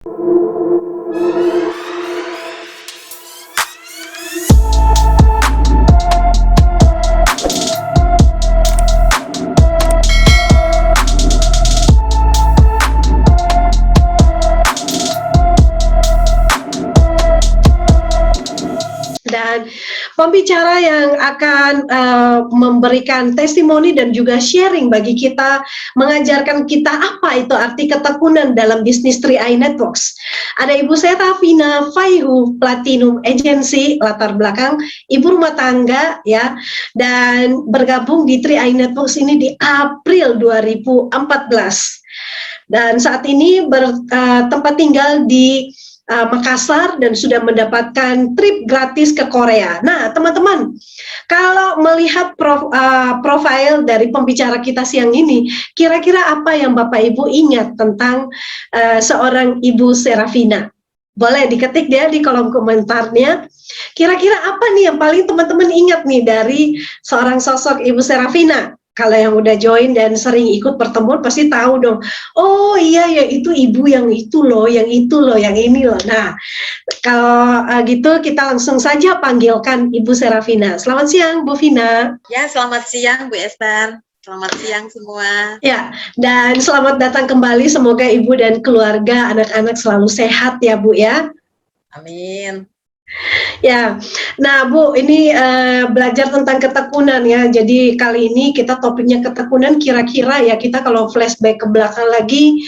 Dan pembicara yang akan memberikan testimoni dan juga sharing bagi kita, mengajarkan kita apa itu arti ketekunan dalam bisnis 3i Networks. Ada Ibu Serafina Faihu, Platinum Agency, latar belakang ibu rumah tangga ya, dan bergabung di 3i Networks ini di April 2014. Dan saat ini bertempat tinggal di Makassar dan sudah mendapatkan trip gratis ke Korea. Nah, teman-teman, kalau melihat profil dari pembicara kita siang ini, kira-kira apa yang Bapak Ibu ingat tentang seorang Ibu Serafina? Boleh diketik ya di kolom komentarnya. Kira-kira apa nih yang paling teman-teman ingat nih dari seorang sosok Ibu Serafina? Kalau yang udah join dan sering ikut pertemuan pasti tahu dong. Oh iya ya, itu ibu yang itu loh, yang itu loh, yang ini loh. Nah, kalau gitu kita langsung saja panggilkan Ibu Serafina. Selamat siang Bu Vina. Ya, selamat siang Bu Esther. Selamat siang semua. Ya, dan selamat datang kembali. Semoga Ibu dan keluarga, anak-anak selalu sehat ya Bu ya. Amin. Ya, nah Bu, ini belajar tentang ketekunan ya. Jadi kali ini kita topiknya ketekunan. Kira-kira ya kita kalau flashback ke belakang lagi,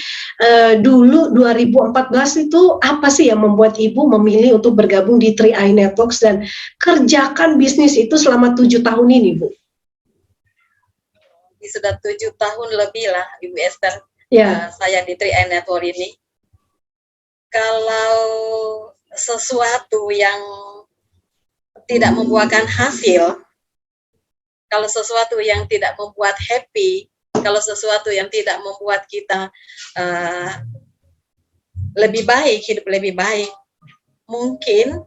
dulu 2014 itu apa sih yang membuat Ibu memilih untuk bergabung di 3i Networks dan kerjakan bisnis itu selama 7 tahun ini, Bu? Sudah 7 tahun lebih lah, Ibu Esther. Ya. Saya di 3i Network ini. Kalau sesuatu yang tidak membuahkan hasil, kalau sesuatu yang tidak membuat happy, kalau sesuatu yang tidak membuat kita lebih baik, hidup lebih baik, mungkin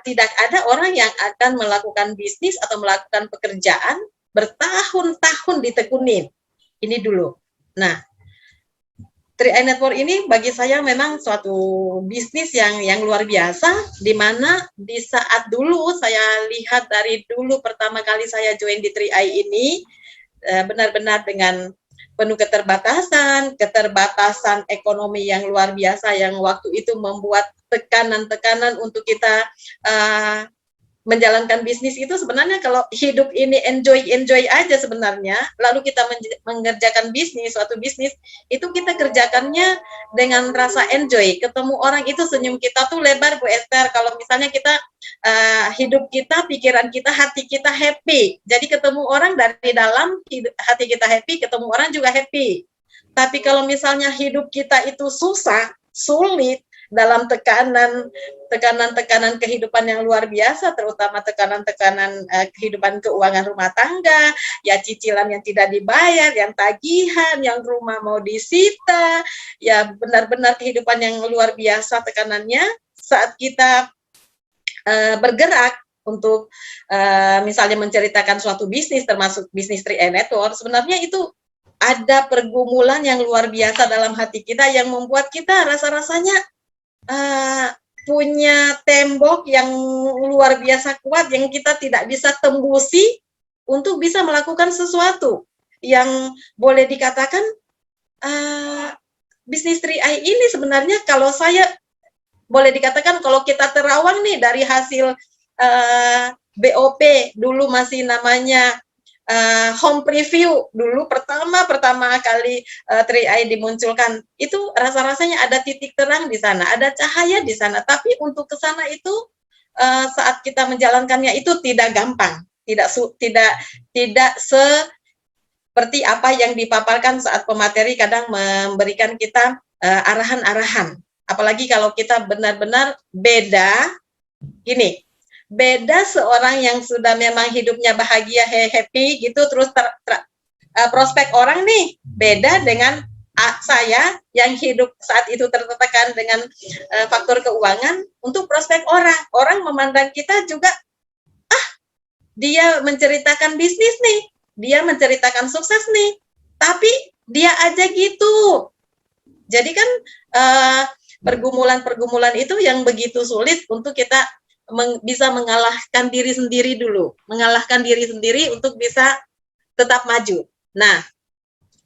tidak ada orang yang akan melakukan bisnis atau melakukan pekerjaan bertahun-tahun ditekunin. Ini dulu. Nah, 3i Network ini bagi saya memang suatu bisnis yang luar biasa, di mana di saat dulu saya lihat dari dulu pertama kali saya join di 3i ini, benar-benar dengan penuh keterbatasan ekonomi yang luar biasa yang waktu itu membuat tekanan-tekanan untuk kita menjalankan bisnis itu. Sebenarnya kalau hidup ini enjoy aja sebenarnya, lalu kita mengerjakan bisnis, suatu bisnis itu kita kerjakannya dengan rasa enjoy, ketemu orang itu senyum kita tuh lebar Bu Esther. Kalau misalnya kita hidup kita, pikiran kita, hati kita happy, jadi ketemu orang dari dalam hati kita happy, ketemu orang juga happy. Tapi kalau misalnya hidup kita itu susah, sulit, dalam tekanan kehidupan yang luar biasa, terutama tekanan kehidupan keuangan rumah tangga, ya cicilan yang tidak dibayar, yang tagihan, yang rumah mau disita, ya benar-benar kehidupan yang luar biasa tekanannya. Saat kita bergerak untuk misalnya menceritakan suatu bisnis, termasuk bisnis 3i Network, sebenarnya itu ada pergumulan yang luar biasa dalam hati kita yang membuat kita rasa-rasanya punya tembok yang luar biasa kuat yang kita tidak bisa tembusi untuk bisa melakukan sesuatu yang boleh dikatakan bisnis 3i ini sebenarnya kalau saya boleh dikatakan kalau kita terawang nih dari hasil BOP dulu masih namanya home preview dulu pertama kali 3i dimunculkan, itu rasa-rasanya ada titik terang di sana, ada cahaya di sana. Tapi untuk ke sana itu saat kita menjalankannya itu tidak gampang, tidak seperti apa yang dipaparkan saat pemateri kadang memberikan kita arahan-arahan. Apalagi kalau kita benar-benar beda seorang yang sudah memang hidupnya bahagia, happy gitu, terus prospek orang nih beda dengan saya yang hidup saat itu tertekan dengan faktor keuangan. Untuk prospek orang memandang kita juga, dia menceritakan bisnis nih, dia menceritakan sukses nih, tapi dia aja gitu. Jadi kan pergumulan-pergumulan itu yang begitu sulit untuk kita bisa mengalahkan diri sendiri dulu, mengalahkan diri sendiri untuk bisa tetap maju. Nah,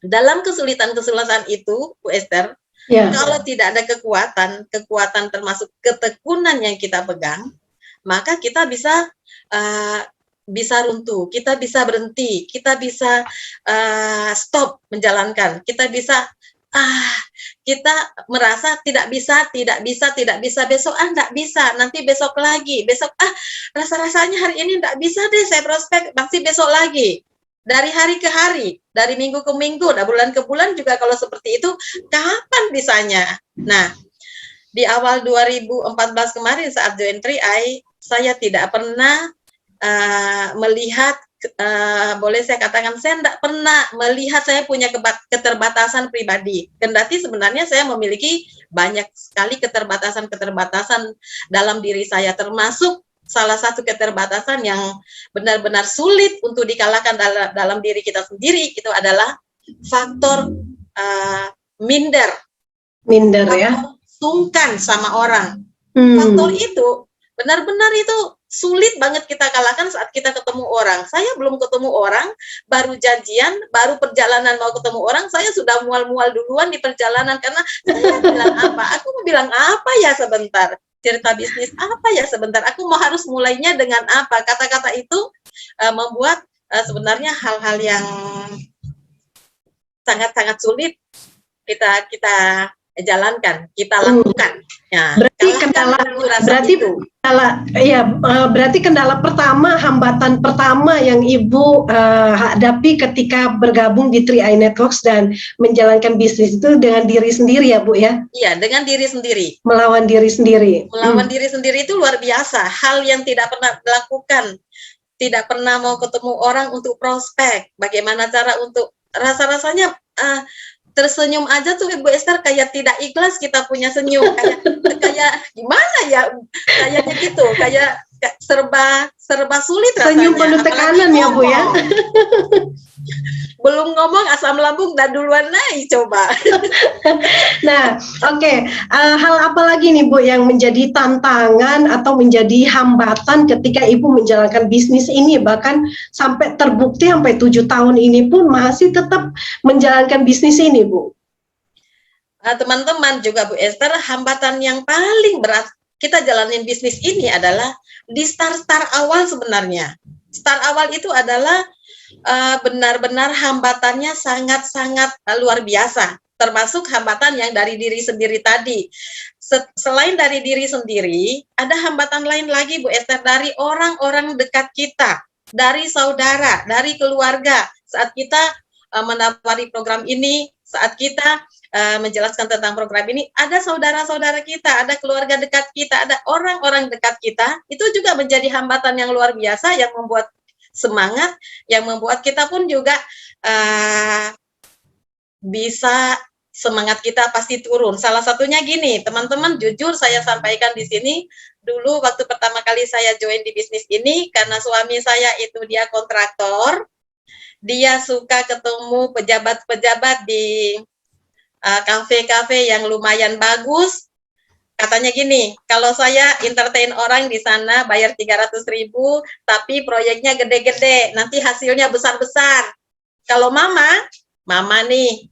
dalam kesulitan-kesulitan itu, Bu Esther, kalau tidak ada kekuatan termasuk ketekunan yang kita pegang, maka kita bisa runtuh, kita bisa berhenti, kita bisa stop menjalankan, kita bisa kita merasa tidak bisa besok enggak bisa, nanti besok lagi, besok rasa-rasanya hari ini enggak bisa deh saya prospek, pasti besok lagi. Dari hari ke hari, dari minggu ke minggu, dari bulan ke bulan juga kalau seperti itu, kapan bisanya? Nah, di awal 2014 kemarin saat join 3i, saya tidak pernah melihat, boleh saya katakan, saya tidak pernah melihat saya punya keterbatasan pribadi. Kendati sebenarnya saya memiliki banyak sekali keterbatasan dalam diri saya, termasuk salah satu keterbatasan yang benar-benar sulit untuk dikalahkan dalam diri kita sendiri, itu adalah faktor minder ya, sungkan sama orang. Faktor itu benar-benar itu sulit banget kita kalahkan saat kita ketemu orang. Saya belum ketemu orang, baru janjian, baru perjalanan mau ketemu orang, saya sudah mual-mual duluan di perjalanan, karena saya bilang apa? Aku mau bilang apa ya sebentar? Cerita bisnis apa ya sebentar? Aku mau harus mulainya dengan apa? Kata-kata itu membuat sebenarnya hal-hal yang sangat-sangat sulit kita jalankan, kita lakukan. Ya, berarti kendala pertama, hambatan pertama yang Ibu hadapi ketika bergabung di 3i Networks dan menjalankan bisnis itu dengan diri sendiri ya Bu ya? Iya, dengan diri sendiri. Melawan diri sendiri. Melawan diri sendiri itu luar biasa, hal yang tidak pernah dilakukan. Tidak pernah mau ketemu orang untuk prospek. Bagaimana cara untuk rasa-rasanya tersenyum aja tuh Ibu Esther kayak tidak ikhlas kita punya senyum, kayak gimana ya, kayaknya gitu, kayak serba sulit rasanya. Senyum penuh tekanan ya Bu ya. Belum ngomong asam lambung dan duluan naik coba. Nah, oke. Hal apa lagi nih Bu yang menjadi tantangan atau menjadi hambatan ketika Ibu menjalankan bisnis ini, bahkan sampai terbukti sampai 7 tahun ini pun masih tetap menjalankan bisnis ini Bu? Teman-teman juga Bu Esther, hambatan yang paling berat kita jalanin bisnis ini adalah di start awal sebenarnya. Start awal itu adalah benar-benar hambatannya sangat-sangat luar biasa, termasuk hambatan yang dari diri sendiri tadi. Selain dari diri sendiri, ada hambatan lain lagi Bu Esther, dari orang-orang dekat kita, dari saudara, dari keluarga. Saat kita menawari program ini, saat kita menjelaskan tentang program ini, ada saudara-saudara kita, ada keluarga dekat kita, ada orang-orang dekat kita, itu juga menjadi hambatan yang luar biasa yang membuat semangat, yang membuat kita pun juga bisa, semangat kita pasti turun. Salah satunya gini, teman-teman, jujur saya sampaikan di sini, dulu waktu pertama kali saya join di bisnis ini, karena suami saya itu dia kontraktor, dia suka ketemu pejabat-pejabat di kafe-kafe yang lumayan bagus. Katanya gini, kalau saya entertain orang di sana bayar 300.000, tapi proyeknya gede-gede, nanti hasilnya besar-besar. Kalau mama nih,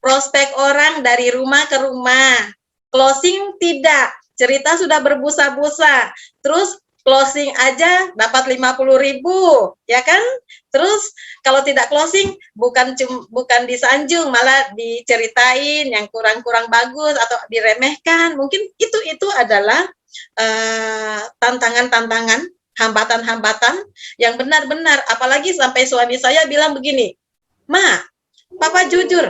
prospek orang dari rumah ke rumah, closing tidak, cerita sudah berbusa-busa, terus closing aja dapat 50.000, ya kan? Terus kalau tidak closing bukan disanjung, malah diceritain yang kurang-kurang bagus atau diremehkan. Mungkin itu adalah tantangan-tantangan, hambatan-hambatan yang benar-benar, apalagi sampai suami saya bilang begini, "Ma, Papa jujur,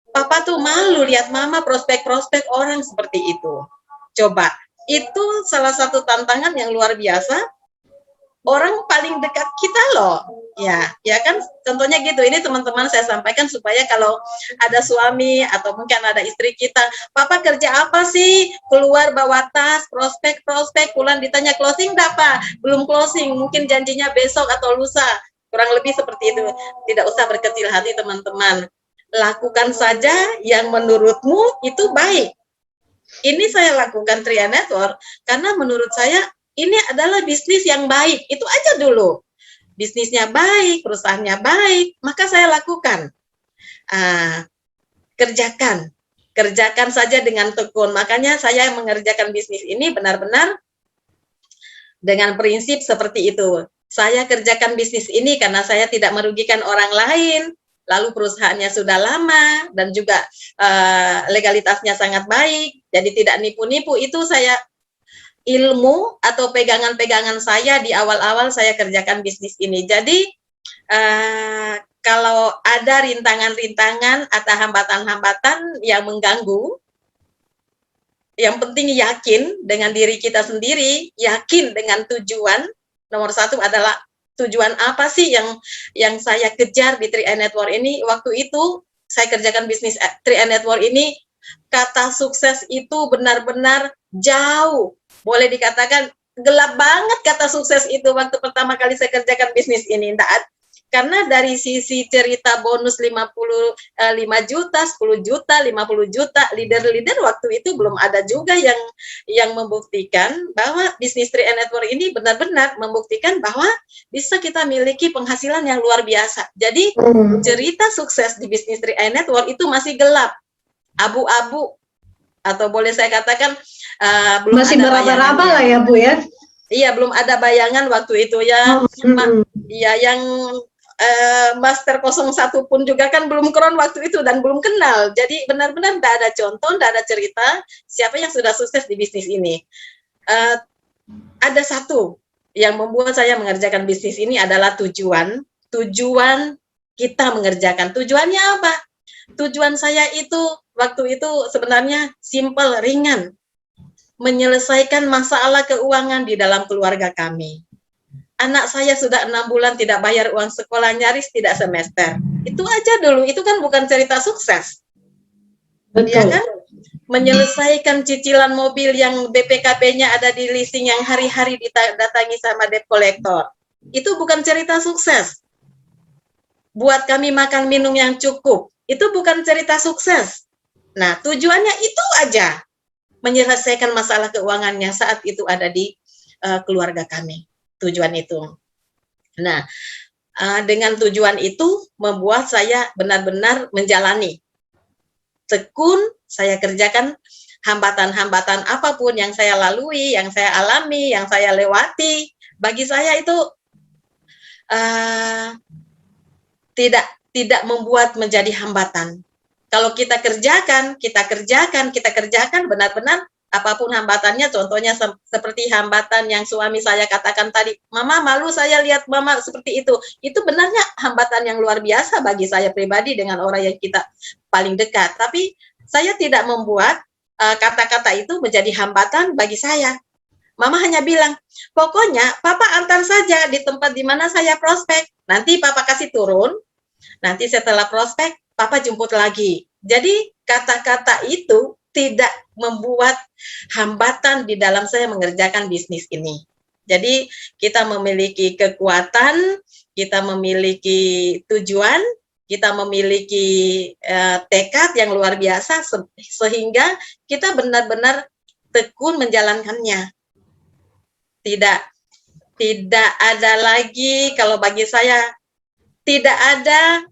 Papa tuh malu lihat Mama prospek-prospek orang seperti itu." Coba, itu salah satu tantangan yang luar biasa. Orang paling dekat kita loh, ya kan, contohnya gitu. Ini teman-teman saya sampaikan supaya kalau ada suami atau mungkin ada istri kita, "Papa kerja apa sih? Keluar bawa tas, prospek, pulang ditanya closing dapat, belum closing, mungkin janjinya besok atau lusa." Kurang lebih seperti itu. Tidak usah berkecil hati teman-teman. lakukan saja yang menurutmu itu baik. Ini saya lakukan Tria Network karena menurut saya ini adalah bisnis yang baik. Itu aja dulu. Bisnisnya baik, perusahaannya baik, maka saya lakukan. Kerjakan saja dengan tekun. Makanya saya mengerjakan bisnis ini benar-benar dengan prinsip seperti itu. Saya kerjakan bisnis ini karena saya tidak merugikan orang lain, lalu perusahaannya sudah lama dan juga legalitasnya sangat baik, jadi tidak nipu-nipu. Itu saya ilmu atau pegangan-pegangan saya di awal-awal saya kerjakan bisnis ini. Jadi kalau ada rintangan-rintangan atau hambatan-hambatan yang mengganggu, yang penting yakin dengan diri kita sendiri, yakin dengan tujuan. Nomor satu adalah tujuan apa sih yang saya kejar di 3i Network ini. Waktu itu saya kerjakan bisnis 3i Network ini, kata sukses itu benar-benar jauh. Boleh dikatakan gelap banget kata sukses itu waktu pertama kali saya kerjakan bisnis ini. Karena dari sisi cerita bonus 5 juta, 10 juta, 50 juta, leader-leader waktu itu belum ada juga yang membuktikan bahwa bisnis 3i Network ini benar-benar membuktikan bahwa bisa kita miliki penghasilan yang luar biasa. Jadi cerita sukses di bisnis 3i Network itu masih gelap, abu-abu, atau boleh saya katakan belum masih ada meraba-raba lah ya Bu ya. Iya, belum ada bayangan waktu itu ya. Ya yang Master 01 pun juga kan belum keren waktu itu dan belum kenal. Jadi benar-benar tidak ada contoh, tidak ada cerita siapa yang sudah sukses di bisnis ini. Ada satu yang membuat saya mengerjakan bisnis ini adalah tujuan kita mengerjakan. Tujuannya apa? Tujuan saya itu waktu itu sebenarnya simple, ringan. Menyelesaikan masalah keuangan di dalam keluarga kami. Anak saya sudah 6 bulan tidak bayar uang sekolah, nyaris tidak semester. Itu aja dulu, itu kan bukan cerita sukses. Betul. Ya kan? Menyelesaikan cicilan mobil yang BPKB-nya ada di leasing yang hari-hari didatangi sama debt collector. Itu bukan cerita sukses. Buat kami makan minum yang cukup. Itu bukan cerita sukses. Nah, tujuannya itu aja. Menyelesaikan masalah keuangannya saat itu ada di keluarga kami. Tujuan itu. Nah, dengan tujuan itu membuat saya benar-benar menjalani. Tekun, saya kerjakan hambatan-hambatan apapun yang saya lalui, yang saya alami, yang saya lewati. Bagi saya itu tidak membuat menjadi hambatan. Kalau kita kerjakan benar-benar apapun hambatannya, contohnya seperti hambatan yang suami saya katakan tadi, Mama malu saya lihat Mama seperti itu benarnya hambatan yang luar biasa bagi saya pribadi dengan orang yang kita paling dekat, tapi saya tidak membuat kata-kata itu menjadi hambatan bagi saya. Mama hanya bilang, pokoknya Papa antar saja di tempat di mana saya prospek, nanti Papa kasih turun, nanti setelah prospek Papa jemput lagi. Jadi kata-kata itu tidak membuat hambatan di dalam saya mengerjakan bisnis ini. Jadi kita memiliki kekuatan, kita memiliki tujuan, kita memiliki tekad yang luar biasa sehingga kita benar-benar tekun menjalankannya. Tidak ada lagi, kalau bagi saya tidak ada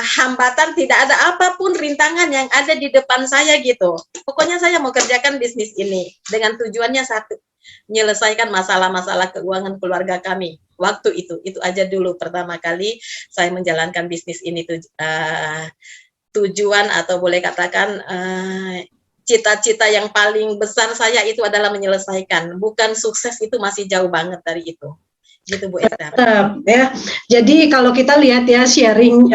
hambatan, tidak ada apapun rintangan yang ada di depan saya gitu. Pokoknya saya mau kerjakan bisnis ini dengan tujuannya satu, menyelesaikan masalah-masalah keuangan keluarga kami. Waktu itu aja dulu pertama kali saya menjalankan bisnis ini. Tujuan atau boleh katakan cita-cita yang paling besar saya itu adalah menyelesaikan. Bukan sukses, itu masih jauh banget dari itu. Gitu Bu Esther. Ya, jadi kalau kita lihat ya sharing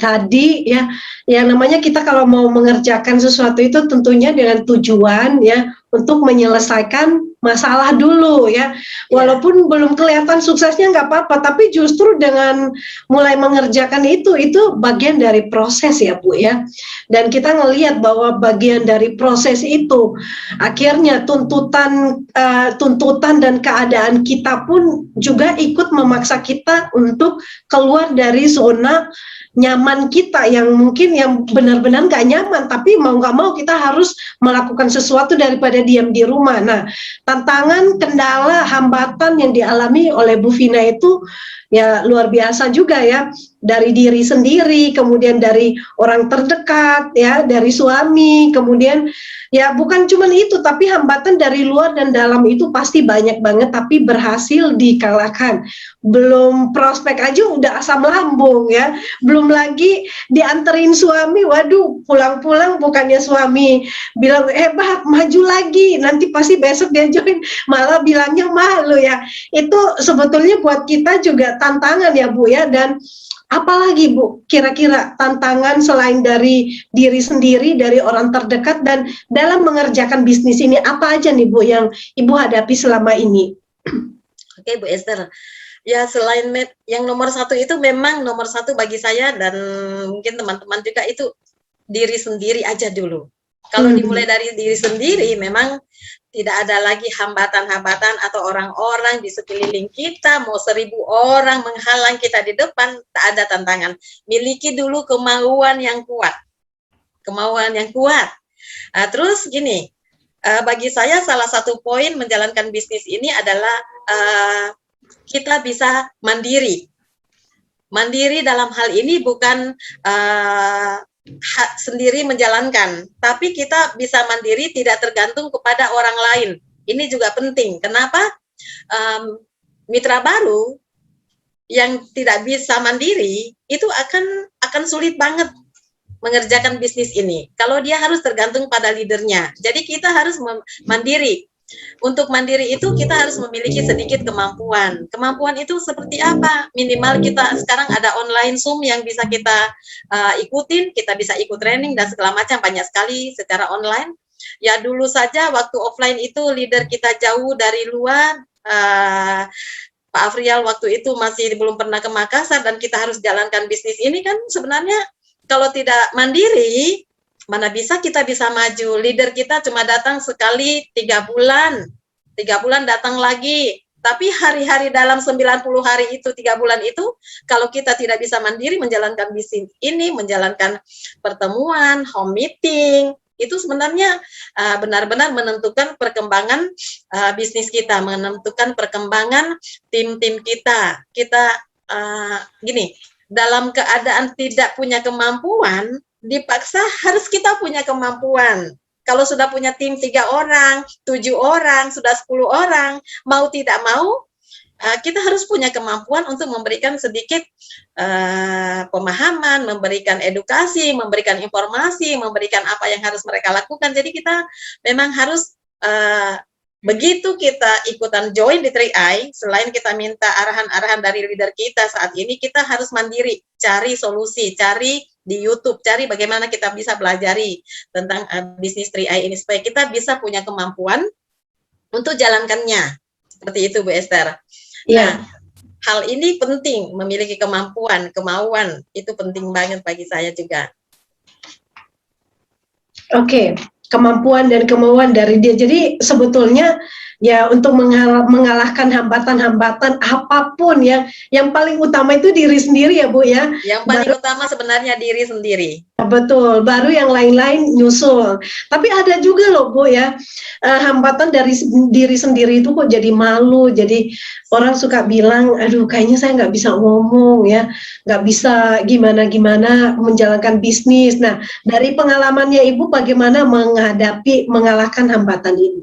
tadi ya, yang namanya kita kalau mau mengerjakan sesuatu itu tentunya dengan tujuan ya untuk menyelesaikan masalah dulu ya. Walaupun belum kelihatan suksesnya nggak apa-apa, tapi justru dengan mulai mengerjakan itu bagian dari proses ya Bu ya. Dan kita ngelihat bahwa bagian dari proses itu akhirnya tuntutan dan keadaan kita pun juga ikut memaksa kita untuk keluar dari zona nyaman kita yang mungkin yang benar-benar nggak nyaman, tapi mau nggak mau kita harus melakukan sesuatu daripada diam di rumah. Nah, tantangan, kendala, hambatan yang dialami oleh Bu Vina itu ya luar biasa juga ya, dari diri sendiri, kemudian dari orang terdekat ya, dari suami, kemudian ya bukan cuma itu, tapi hambatan dari luar dan dalam itu pasti banyak banget, tapi berhasil dikalahkan. Belum prospek aja udah asam lambung ya, belum lagi dianterin suami, waduh pulang-pulang bukannya suami bilang hebat maju lagi, nanti pasti besok dia join, malah bilangnya malu ya. Itu sebetulnya buat kita juga tantangan ya Bu ya. Dan apalagi Bu, kira-kira tantangan selain dari diri sendiri, dari orang terdekat, dan dalam mengerjakan bisnis ini apa aja nih Bu yang Ibu hadapi selama ini? Oke Bu Esther, ya selain yang nomor satu itu memang nomor satu bagi saya dan mungkin teman-teman juga itu diri sendiri aja dulu. Kalau dimulai dari diri sendiri, memang tidak ada lagi hambatan-hambatan atau orang-orang di sekeliling kita, mau 1000 orang menghalang kita di depan, tak ada tantangan. Miliki dulu kemauan yang kuat. Kemauan yang kuat. Terus gini, bagi saya salah satu poin menjalankan bisnis ini adalah kita bisa mandiri. Mandiri dalam hal ini bukan sendiri menjalankan, tapi kita bisa mandiri tidak tergantung kepada orang lain. Ini juga penting. Kenapa? Mitra baru yang tidak bisa mandiri itu akan sulit banget mengerjakan bisnis ini. Kalau dia harus tergantung pada leadernya. Jadi kita harus mandiri. Untuk mandiri itu kita harus memiliki sedikit kemampuan. Kemampuan itu seperti apa? Minimal kita sekarang ada online Zoom yang bisa kita ikutin, kita bisa ikut training dan segala macam, banyak sekali secara online. Ya dulu saja waktu offline itu leader kita jauh dari luar, Pak Afrial waktu itu masih belum pernah ke Makassar dan kita harus jalankan bisnis ini kan sebenarnya kalau tidak mandiri, mana bisa kita bisa maju. Leader kita cuma datang sekali 3 bulan. 3 bulan datang lagi. Tapi hari-hari dalam 90 hari itu, 3 bulan itu, kalau kita tidak bisa mandiri menjalankan bisnis ini, menjalankan pertemuan, home meeting, itu sebenarnya benar-benar menentukan perkembangan bisnis kita, menentukan perkembangan tim-tim kita. Kita gini, dalam keadaan tidak punya kemampuan, dipaksa harus kita punya kemampuan. Kalau sudah punya tim 3 orang, 7 orang, sudah 10 orang, mau tidak mau, kita harus punya kemampuan untuk memberikan sedikit pemahaman, memberikan edukasi, memberikan informasi, memberikan apa yang harus mereka lakukan. Jadi kita memang harus begitu kita ikutan join di 3i, selain kita minta arahan-arahan dari leader kita saat ini, kita harus mandiri, cari solusi, cari di YouTube, cari bagaimana kita bisa belajari tentang bisnis 3i ini, supaya kita bisa punya kemampuan untuk jalankannya. Seperti itu Bu Esther. Nah, hal ini penting, memiliki kemampuan, kemauan, itu penting banget bagi saya juga. Oke. Kemampuan dan kemauan dari dia. Jadi sebetulnya ya untuk mengalahkan hambatan-hambatan apapun yang paling utama itu diri sendiri ya Bu ya. Yang paling utama sebenarnya diri sendiri. Betul, baru yang lain-lain nyusul. Tapi ada juga loh Bu ya, hambatan dari diri sendiri itu kok jadi malu. Jadi orang suka bilang, aduh kayaknya saya nggak bisa ngomong ya, nggak bisa gimana-gimana menjalankan bisnis. Nah, dari pengalamannya Ibu bagaimana mengalahkan hambatan ini?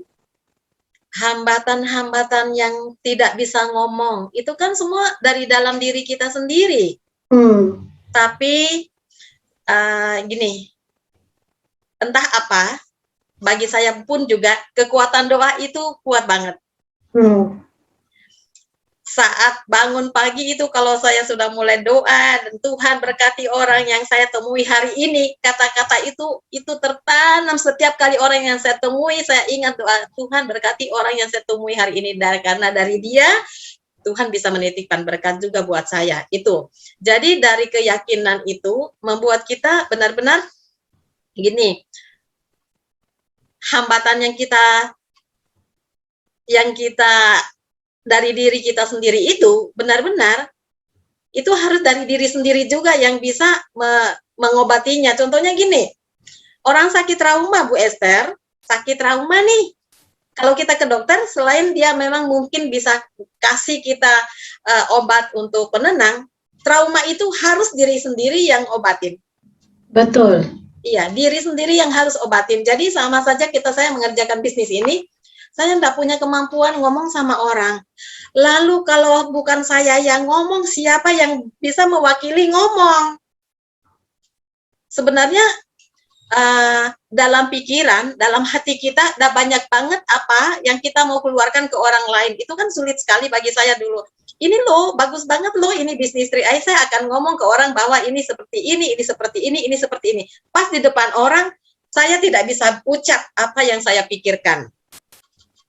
Hambatan-hambatan yang tidak bisa ngomong, itu kan semua dari dalam diri kita sendiri. Tapi gini, entah apa, bagi saya pun juga kekuatan doa itu kuat banget. saat bangun pagi itu kalau saya sudah mulai doa dan Tuhan berkati orang yang saya temui hari ini, kata-kata itu tertanam setiap kali orang yang saya temui, saya ingat doa Tuhan berkati orang yang saya temui hari ini, karena dari dia Tuhan bisa menitipkan berkat juga buat saya. Itu. Jadi dari keyakinan itu membuat kita benar-benar gini, hambatan yang kita dari diri kita sendiri itu benar-benar itu harus dari diri sendiri juga yang bisa mengobatinya. Contohnya gini, orang sakit trauma, Bu Esther, sakit trauma nih, kalau kita ke dokter, selain dia memang mungkin bisa kasih kita obat untuk penenang, trauma itu harus diri sendiri yang obatin. Betul. Iya, diri sendiri yang harus obatin. Jadi sama saja saya mengerjakan bisnis ini, saya tidak punya kemampuan ngomong sama orang. Lalu kalau bukan saya yang ngomong, siapa yang bisa mewakili ngomong? Sebenarnya dalam pikiran, dalam hati kita, ada banyak banget apa yang kita mau keluarkan ke orang lain. Itu kan sulit sekali bagi saya dulu. Ini loh, bagus banget loh, ini bisnis 3i, saya akan ngomong ke orang bahwa ini seperti ini seperti ini seperti ini. Pas di depan orang, saya tidak bisa ucap apa yang saya pikirkan.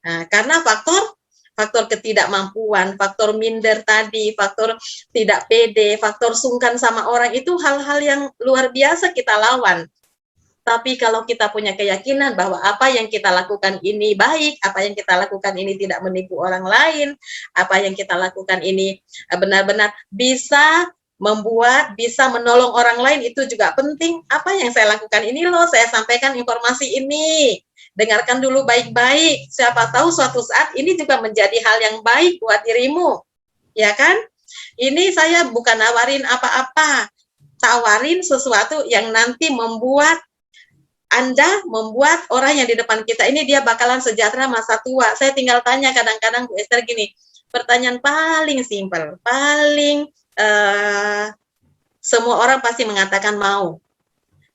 Nah, karena faktor ketidakmampuan, faktor minder tadi, faktor tidak pede, faktor sungkan sama orang, itu hal-hal yang luar biasa kita lawan. Tapi kalau kita punya keyakinan bahwa apa yang kita lakukan ini baik, apa yang kita lakukan ini tidak menipu orang lain, apa yang kita lakukan ini benar-benar bisa bisa menolong orang lain, itu juga penting. Apa yang saya lakukan ini loh, saya sampaikan informasi ini. Dengarkan dulu baik-baik, siapa tahu suatu saat ini juga menjadi hal yang baik buat dirimu, ya kan? Ini saya bukan nawarin apa-apa, tawarin sesuatu yang nanti membuat orang yang di depan kita ini dia bakalan sejahtera masa tua. Saya tinggal tanya kadang-kadang Bu Esther gini, pertanyaan paling simpel, paling semua orang pasti mengatakan mau.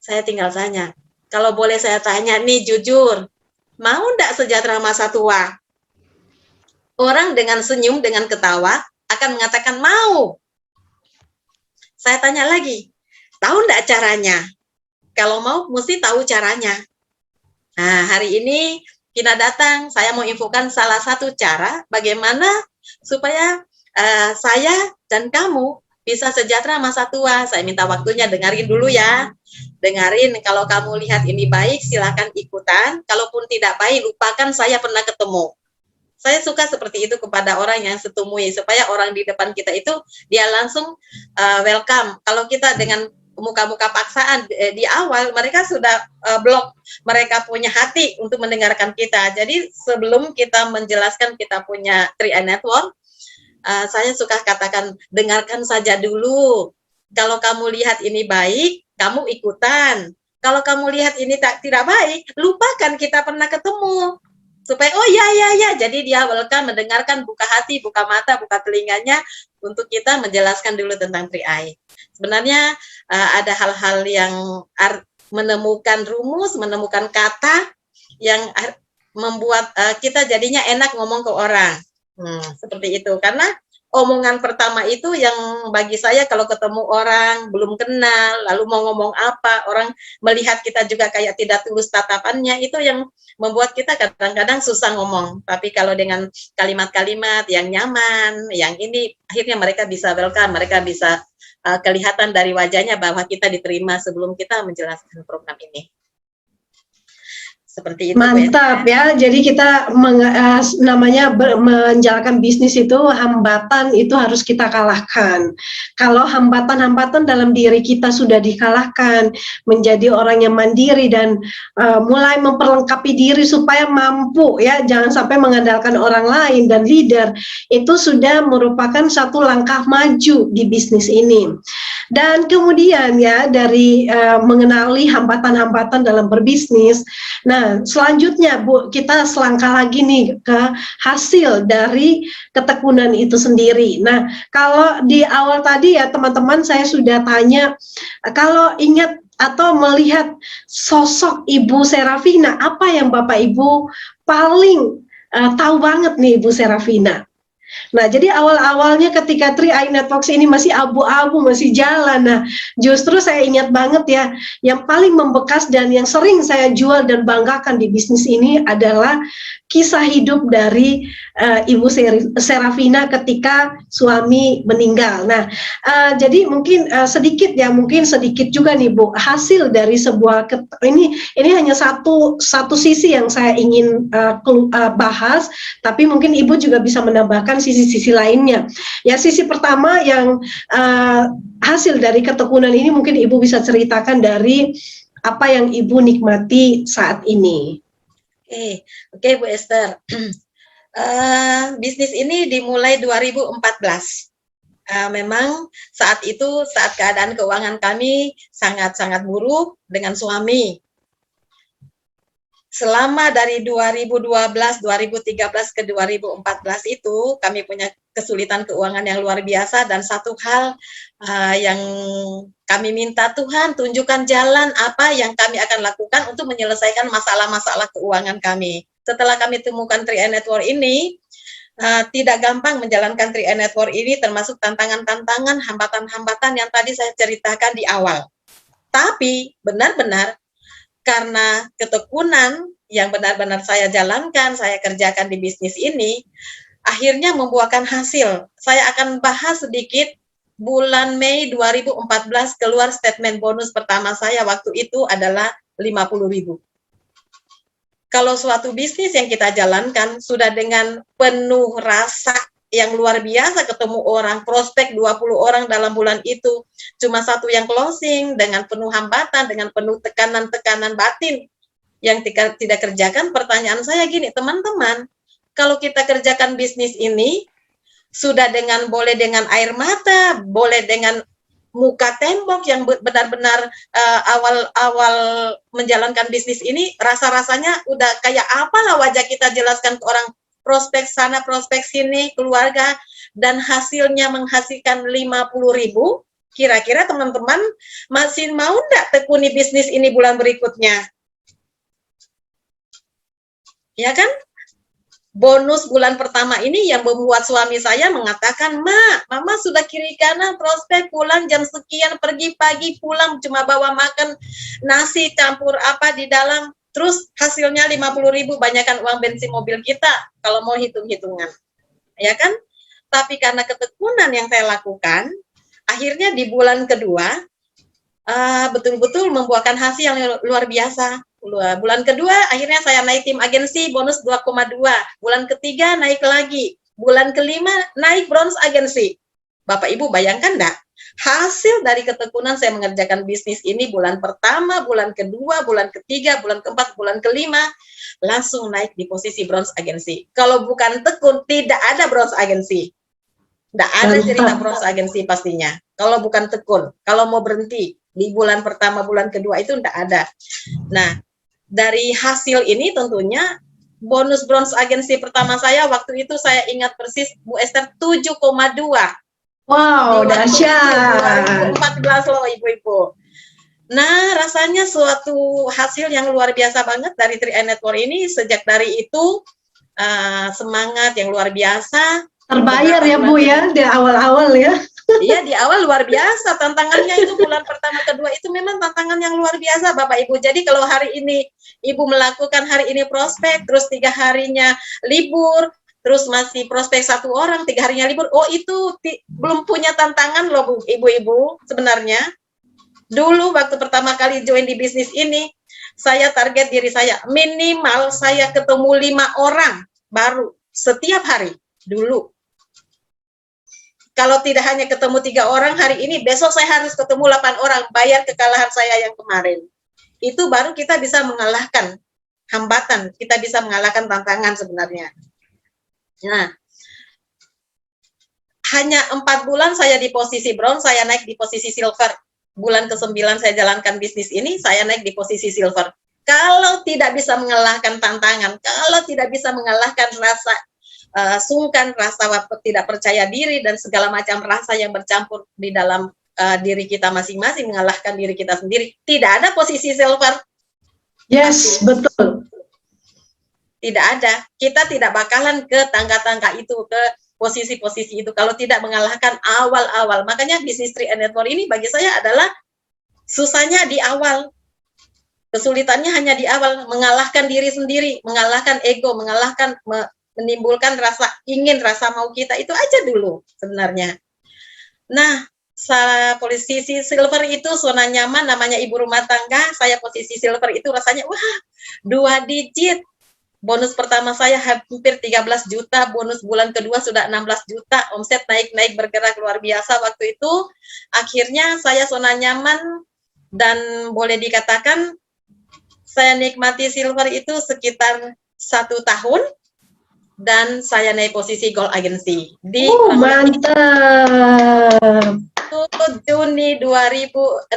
Saya tinggal tanya, kalau boleh saya tanya nih jujur, mau enggak sejahtera masa tua? Orang dengan senyum, dengan ketawa akan mengatakan mau. Saya tanya lagi, tahu enggak caranya? Kalau mau, mesti tahu caranya. Nah, hari ini Kina datang, saya mau infokan salah satu cara bagaimana supaya saya dan kamu bisa sejahtera masa tua. Saya minta waktunya, dengarin dulu ya. Dengarin, kalau kamu lihat ini baik, silakan ikutan. Kalaupun tidak baik, lupakan saya pernah ketemu. Saya suka seperti itu kepada orang yang setemui, supaya orang di depan kita itu, dia langsung welcome. Kalau kita dengan muka-muka paksaan di awal, mereka sudah blok, mereka punya hati untuk mendengarkan kita. Jadi sebelum kita menjelaskan kita punya 3i Network, saya suka katakan, dengarkan saja dulu. Kalau kamu lihat ini baik, kamu ikutan. Kalau kamu lihat ini tidak baik, lupakan kita pernah ketemu. Supaya, oh ya, jadi dia welcome, mendengarkan, buka hati, buka mata, buka telinganya, untuk kita menjelaskan dulu tentang 3i. Sebenarnya ada hal-hal yang menemukan rumus, menemukan kata, yang membuat kita jadinya enak ngomong ke orang. Seperti itu, karena omongan pertama itu yang bagi saya kalau ketemu orang belum kenal, lalu mau ngomong apa, orang melihat kita juga kayak tidak tulus tatapannya, itu yang membuat kita kadang-kadang susah ngomong. Tapi kalau dengan kalimat-kalimat yang nyaman, yang ini, akhirnya mereka bisa welcome, mereka bisa kelihatan dari wajahnya bahwa kita diterima sebelum kita menjelaskan program ini. Seperti itu. Mantap ya, jadi kita menjalankan bisnis itu, hambatan itu harus kita kalahkan. Kalau hambatan-hambatan dalam diri kita sudah dikalahkan, menjadi orang yang mandiri dan mulai memperlengkapi diri supaya mampu ya, jangan sampai mengandalkan orang lain dan leader, itu sudah merupakan satu langkah maju di bisnis ini. Dan kemudian ya, dari mengenali hambatan-hambatan dalam berbisnis, nah selanjutnya Bu, kita selangkah lagi nih ke hasil dari ketekunan itu sendiri. Nah, kalau di awal tadi ya teman-teman, saya sudah tanya, kalau ingat atau melihat sosok Ibu Serafina, apa yang Bapak Ibu paling tahu banget nih Ibu Serafina? Nah, jadi awal-awalnya ketika 3i Networks ini masih abu-abu, masih jalan. Nah, justru saya ingat banget ya, yang paling membekas dan yang sering saya jual dan banggakan di bisnis ini adalah kisah hidup dari Ibu Serafina ketika suami meninggal. Nah, jadi mungkin sedikit ya, mungkin sedikit juga nih Bu, hasil dari sebuah ini hanya satu sisi yang saya ingin bahas, tapi mungkin Ibu juga bisa menambahkan sisi-sisi lainnya. Ya, sisi pertama yang hasil dari ketekunan ini mungkin Ibu bisa ceritakan dari apa yang Ibu nikmati saat ini. Oke, Bu Esther. Bisnis ini dimulai 2014. Memang saat itu, saat keadaan keuangan kami sangat-sangat buruk dengan suami. Selama dari 2012, 2013 ke 2014 itu kami punya kesulitan keuangan yang luar biasa, dan satu hal yang kami minta, Tuhan tunjukkan jalan apa yang kami akan lakukan untuk menyelesaikan masalah-masalah keuangan kami. Setelah kami temukan 3i Network ini, tidak gampang menjalankan 3i Network ini, termasuk tantangan-tantangan, hambatan-hambatan yang tadi saya ceritakan di awal. Tapi benar-benar karena ketekunan yang benar-benar saya jalankan, saya kerjakan di bisnis ini, akhirnya membuahkan hasil. Saya akan bahas sedikit. Bulan Mei 2014 keluar statement bonus pertama saya waktu itu adalah 50.000. Kalau suatu bisnis yang kita jalankan sudah dengan penuh rasa yang luar biasa, ketemu orang, prospek 20 orang dalam bulan itu, cuma satu yang closing dengan penuh hambatan, dengan penuh tekanan-tekanan batin yang tidak kerjakan. Pertanyaan saya gini, teman-teman, kalau kita kerjakan bisnis ini, sudah boleh dengan air mata, boleh dengan muka tembok yang benar-benar awal menjalankan bisnis ini, rasa-rasanya udah kayak apalah wajah kita jelaskan ke orang, prospek sana, prospek sini, keluarga, dan hasilnya menghasilkan 50.000, kira-kira teman-teman masih mau enggak tekuni bisnis ini bulan berikutnya? Ya kan? Bonus bulan pertama ini yang membuat suami saya mengatakan, Mama sudah kiri kanan prospek, pulang jam sekian, pergi pagi, pulang cuma bawa makan nasi campur apa di dalam, terus hasilnya 50.000, banyakkan uang bensin mobil kita kalau mau hitung-hitungan, ya kan? Tapi karena ketekunan yang saya lakukan, akhirnya di bulan kedua betul-betul membuahkan hasil yang luar biasa. Bulan kedua akhirnya saya naik tim agensi bonus 2,2. Bulan ketiga naik lagi. Bulan kelima naik bronze agensi. Bapak Ibu bayangkan enggak? Hasil dari ketekunan saya mengerjakan bisnis ini bulan pertama, bulan kedua, bulan ketiga, bulan keempat, bulan kelima, langsung naik di posisi bronze agensi. Kalau bukan tekun, tidak ada bronze agensi. Tidak ada cerita bronze agensi pastinya. Kalau bukan tekun, kalau mau berhenti di bulan pertama, bulan kedua itu tidak ada. Nah, dari hasil ini tentunya bonus bronze agensi pertama saya waktu itu saya ingat persis, Bu Esther, 7,2. Wow, dahsyat. 2014 loh ibu-ibu. Nah, rasanya suatu hasil yang luar biasa banget dari 3i Network ini. Sejak dari itu semangat yang luar biasa. Terbayar ya Bu ya di awal-awal ya. Iya, di awal luar biasa tantangannya itu bulan pertama kedua itu memang tantangan yang luar biasa Bapak Ibu. Jadi kalau hari ini Ibu melakukan hari ini prospek, terus 3 harinya libur, terus masih prospek 1 orang, 3 harinya libur, oh itu belum punya tantangan loh Bu, Ibu-ibu sebenarnya. Dulu waktu pertama kali join di bisnis ini, saya target diri saya minimal saya ketemu 5 orang baru setiap hari dulu. Kalau tidak hanya ketemu 3 orang hari ini, besok saya harus ketemu 8 orang, bayar kekalahan saya yang kemarin. Itu baru kita bisa mengalahkan hambatan, kita bisa mengalahkan tantangan sebenarnya. Nah, hanya 4 bulan saya di posisi bronze, saya naik di posisi silver. Bulan ke-9 saya jalankan bisnis ini, saya naik di posisi silver. Kalau tidak bisa mengalahkan tantangan, kalau tidak bisa mengalahkan rasa sungkan, rasa tidak percaya diri, dan segala macam rasa yang bercampur di dalam diri kita masing-masing, mengalahkan diri kita sendiri, tidak ada posisi silver. Yes, betul. Tidak ada. Kita tidak bakalan ke tangga-tangga itu, ke posisi-posisi itu kalau tidak mengalahkan awal-awal. Makanya bisnis Tree and Network ini bagi saya adalah susahnya di awal. Kesulitannya hanya di awal, mengalahkan diri sendiri, mengalahkan ego, menimbulkan rasa ingin, rasa mau kita, itu aja dulu sebenarnya. Nah, posisi silver itu zona nyaman, namanya ibu rumah tangga. Saya posisi silver itu rasanya, wah, 2 digit. Bonus pertama saya hampir 13 juta, bonus bulan kedua sudah 16 juta, omset naik-naik bergerak luar biasa waktu itu. Akhirnya saya zona nyaman dan boleh dikatakan saya nikmati silver itu sekitar 1 tahun dan saya naik posisi gold agency di mantap. Juni 2016.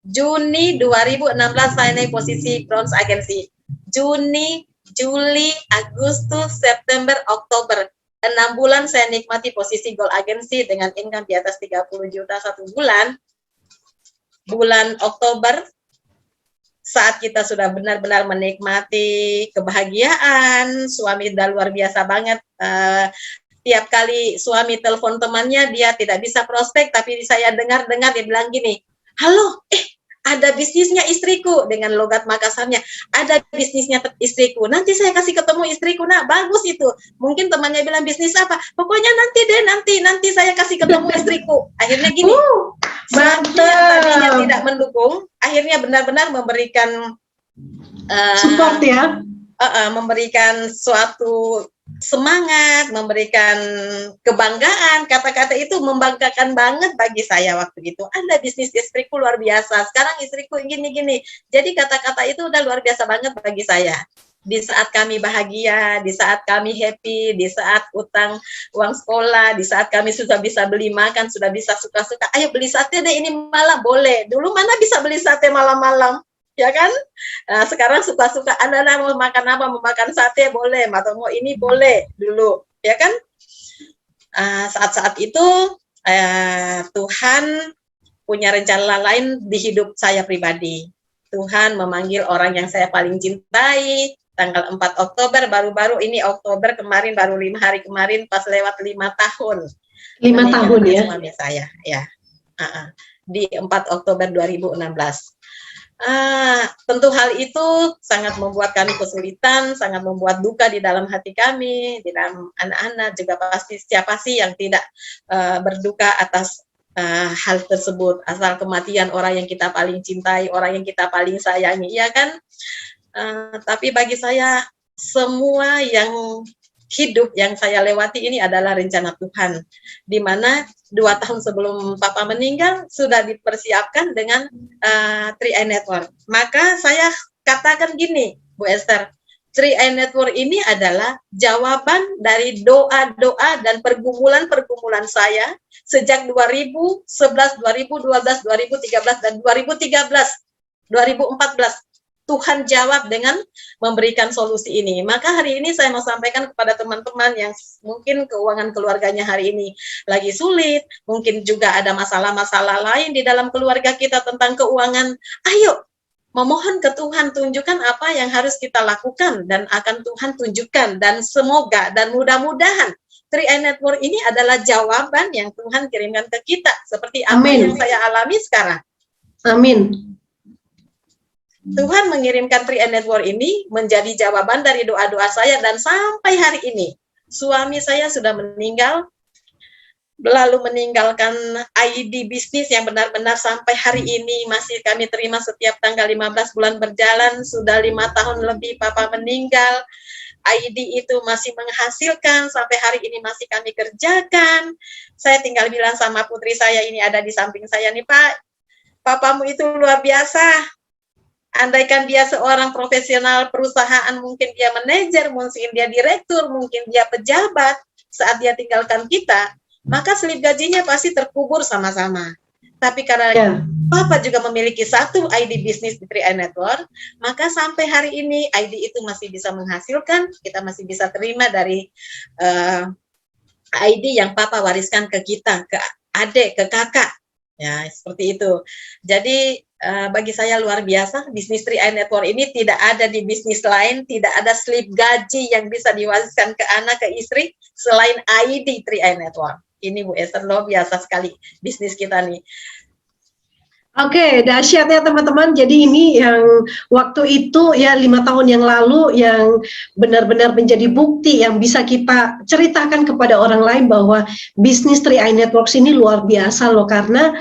Juni 2016 saya naik posisi bronze agency. Juni, Juli, Agustus, September, Oktober. 6 bulan saya nikmati posisi gold agency dengan income di atas 30 juta 1 bulan. Bulan Oktober saat kita sudah benar-benar menikmati kebahagiaan, suami udah luar biasa banget. Tiap kali suami telepon temannya, dia tidak bisa prospek, tapi saya dengar-dengar dia bilang gini, halo, ada bisnisnya istriku, dengan logat Makassarnya, ada bisnisnya istriku, nanti saya kasih ketemu istriku, nah bagus itu. Mungkin temannya bilang bisnis apa, pokoknya nanti deh, nanti saya kasih ketemu istriku. Akhirnya gini, suami yang tadinya tidak mendukung, akhirnya benar-benar memberikan support ya, memberikan suatu semangat, memberikan kebanggaan. Kata-kata itu membanggakan banget bagi saya waktu itu. Ada bisnis istriku luar biasa, sekarang istriku gini-gini. Jadi kata-kata itu udah luar biasa banget bagi saya. Di saat kami bahagia, di saat kami happy, di saat utang uang sekolah, di saat kami sudah bisa beli makan, sudah bisa suka-suka, ayo beli sate deh ini malam, boleh. Dulu mana bisa beli sate malam-malam, ya kan? Nah, sekarang suka-suka, anak-anak mau makan apa, mau makan sate boleh, atau mau ini boleh dulu, ya kan? Saat-saat itu Tuhan punya rencana lain di hidup saya pribadi. Tuhan memanggil orang yang saya paling cintai, tanggal 4 Oktober, baru-baru ini Oktober kemarin, baru 5 hari kemarin, pas lewat 5 tahun. 5 tahun ya? Suami saya, ya. Di 4 Oktober 2016. Tentu hal itu sangat membuat kami kesulitan, sangat membuat duka di dalam hati kami, di dalam anak-anak, juga pasti siapa sih yang tidak berduka atas hal tersebut, asal kematian orang yang kita paling cintai, orang yang kita paling sayangi, ya kan? Tapi bagi saya semua yang hidup yang saya lewati ini adalah rencana Tuhan, di mana 2 tahun sebelum Papa meninggal sudah dipersiapkan dengan Tree and Network. Maka saya katakan gini, Bu Esther, Tree and Network ini adalah jawaban dari doa-doa dan pergumulan-pergumulan saya sejak 2011, 2012, 2013, dan 2014. Tuhan jawab dengan memberikan solusi ini. Maka hari ini saya mau sampaikan kepada teman-teman yang mungkin keuangan keluarganya hari ini lagi sulit, mungkin juga ada masalah-masalah lain di dalam keluarga kita tentang keuangan. Ayo, memohon ke Tuhan, tunjukkan apa yang harus kita lakukan dan akan Tuhan tunjukkan, dan semoga dan mudah-mudahan Tree and Network ini adalah jawaban yang Tuhan kirimkan ke kita seperti apa yang saya alami sekarang. Amin. Tuhan mengirimkan Tree and Network ini menjadi jawaban dari doa-doa saya, dan sampai hari ini suami saya sudah meninggal, lalu meninggalkan ID bisnis yang benar-benar sampai hari ini masih kami terima setiap tanggal 15 bulan berjalan. Sudah 5 tahun lebih Papa meninggal, ID itu masih menghasilkan, sampai hari ini masih kami kerjakan. Saya tinggal bilang sama putri saya, ini ada di samping saya nih, Pak, papamu itu luar biasa. Andaikan dia seorang profesional perusahaan, mungkin dia manajer, mungkin dia direktur, mungkin dia pejabat, saat dia tinggalkan kita, maka slip gajinya pasti terkubur sama-sama. Tapi karena Papa juga memiliki satu ID bisnis di Tree and Network, maka sampai hari ini ID itu masih bisa menghasilkan, kita masih bisa terima dari ID yang Papa wariskan ke kita, ke adik, ke kakak. Ya, seperti itu. Jadi bagi saya luar biasa. Bisnis 3i Network ini tidak ada di bisnis lain, tidak ada slip gaji yang bisa diwariskan ke anak, ke istri selain ID 3i Network. Ini Bu Esther, luar biasa sekali bisnis kita nih. Oke, dahsyat ya teman-teman. Jadi ini yang waktu itu ya 5 tahun yang lalu yang benar-benar menjadi bukti yang bisa kita ceritakan kepada orang lain bahwa bisnis 3i Networks ini luar biasa loh, karena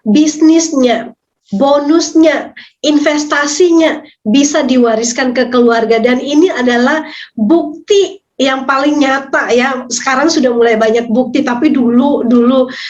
bisnisnya, bonusnya, investasinya bisa diwariskan ke keluarga, dan ini adalah bukti yang paling nyata ya. Sekarang sudah mulai banyak bukti, tapi dulu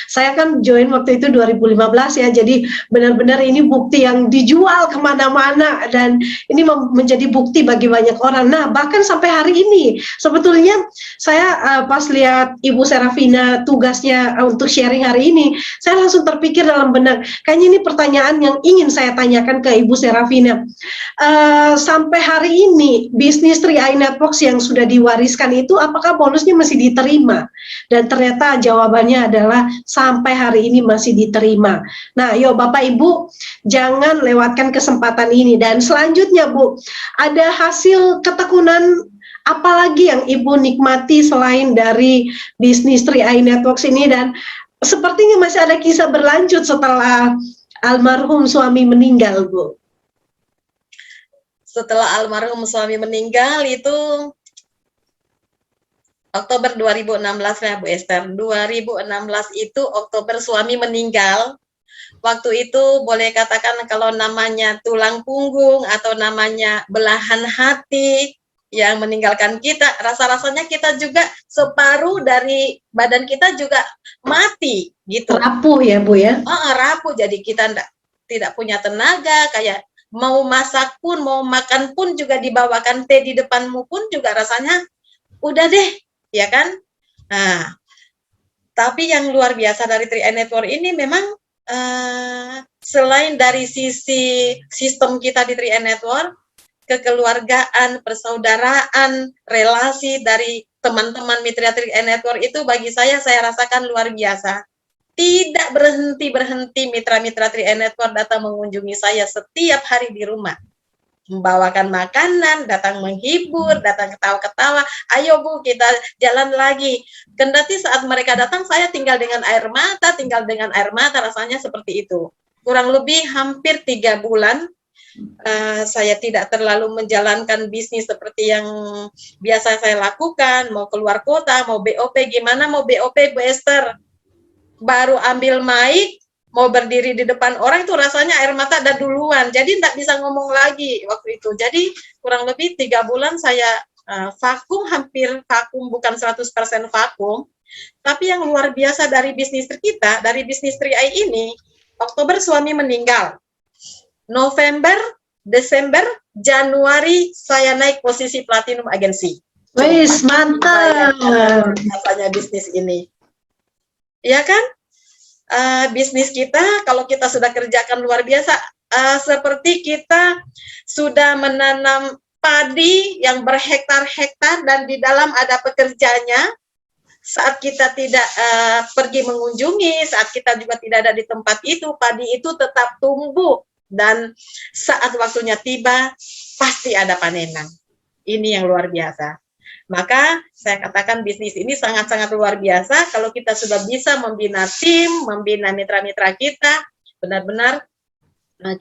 saya kan join waktu itu 2015 ya, jadi benar-benar ini bukti yang dijual kemana-mana, dan ini menjadi bukti bagi banyak orang. Nah, bahkan sampai hari ini sebetulnya saya pas lihat Ibu Serafina tugasnya untuk sharing hari ini, saya langsung terpikir dalam benak, kayaknya ini pertanyaan yang ingin saya tanyakan ke Ibu Serafina. Sampai hari ini bisnis 3i Networks yang sudah diwariskan itu, apakah bonusnya masih diterima? Dan ternyata jawabannya adalah sampai hari ini masih diterima. Nah, yuk Bapak Ibu, jangan lewatkan kesempatan ini. Dan selanjutnya Bu, ada hasil ketekunan apalagi yang Ibu nikmati selain dari bisnis 3i Networks ini, dan sepertinya masih ada kisah berlanjut setelah almarhum suami meninggal, Bu. Setelah almarhum suami meninggal itu Oktober 2016 ya Bu Esther. 2016 itu Oktober suami meninggal. Waktu itu boleh katakan kalau namanya tulang punggung atau namanya belahan hati yang meninggalkan kita, rasa-rasanya kita juga separuh dari badan kita juga mati gitu. Rapuh ya Bu ya? Rapuh, jadi kita tidak punya tenaga, kayak mau masak pun, mau makan pun juga dibawakan teh di depanmu pun juga rasanya udah deh, ya kan? Nah, tapi yang luar biasa dari 3i Network ini memang selain dari sisi sistem kita di 3i Network, kekeluargaan, persaudaraan, relasi dari teman-teman mitra 3i Network itu bagi saya rasakan luar biasa. Tidak berhenti mitra-mitra 3i Network datang mengunjungi saya setiap hari di rumah. Membawakan makanan, datang menghibur, datang ketawa-ketawa, ayo Bu kita jalan lagi. Kendati saat mereka datang saya tinggal dengan air mata, rasanya seperti itu. Kurang lebih hampir 3 bulan saya tidak terlalu menjalankan bisnis seperti yang biasa saya lakukan, mau keluar kota, mau BOP, gimana mau BOP Bu Esther? Baru ambil mic, mau berdiri di depan orang itu rasanya air mata ada duluan, jadi tidak bisa ngomong lagi waktu itu. Jadi kurang lebih 3 bulan saya vakum, hampir vakum, bukan 100% vakum. Tapi yang luar biasa dari bisnis kita, dari bisnis 3i ini, Oktober suami meninggal, November, Desember, Januari saya naik posisi platinum agency. Wis, mantap. Rasanya bisnis ini, ya kan? Bisnis kita kalau kita sudah kerjakan luar biasa, seperti kita sudah menanam padi yang berhektar-hektar dan di dalam ada pekerjanya. Saat kita tidak pergi mengunjungi, saat kita juga tidak ada di tempat itu, padi itu tetap tumbuh dan saat waktunya tiba pasti ada panenan. Ini yang luar biasa. Maka saya katakan bisnis ini sangat-sangat luar biasa kalau kita sudah bisa membina tim, membina mitra-mitra kita, benar-benar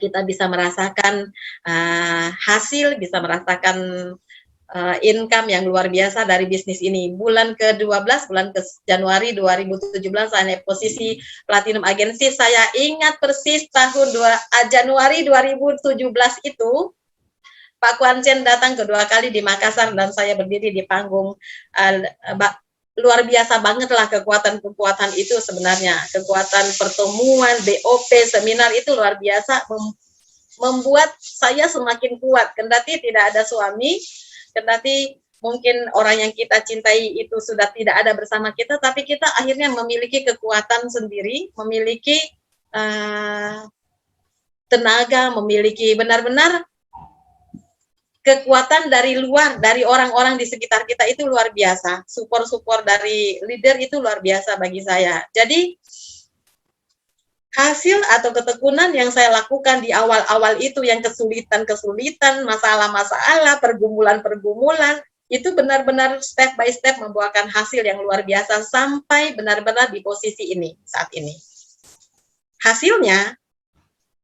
kita bisa merasakan hasil, bisa merasakan income yang luar biasa dari bisnis ini. Bulan ke-12, bulan ke Januari 2017 saya naik posisi platinum agency. Saya ingat persis tahun Januari 2017 itu Pak Kwan-Chen datang kedua kali di Makassar dan saya berdiri di panggung. Luar biasa banget lah kekuatan-kekuatan itu sebenarnya. Kekuatan pertemuan, BOP, seminar itu luar biasa membuat saya semakin kuat. Kendati tidak ada suami, kendati mungkin orang yang kita cintai itu sudah tidak ada bersama kita, tapi kita akhirnya memiliki kekuatan sendiri, memiliki tenaga, memiliki benar-benar kekuatan dari luar, dari orang-orang di sekitar kita itu luar biasa. Support dari leader itu luar biasa bagi saya. Jadi hasil atau ketekunan yang saya lakukan di awal-awal itu, yang kesulitan-kesulitan, masalah-masalah, pergumulan-pergumulan, itu benar-benar step by step membuahkan hasil yang luar biasa sampai benar-benar di posisi ini saat ini. Hasilnya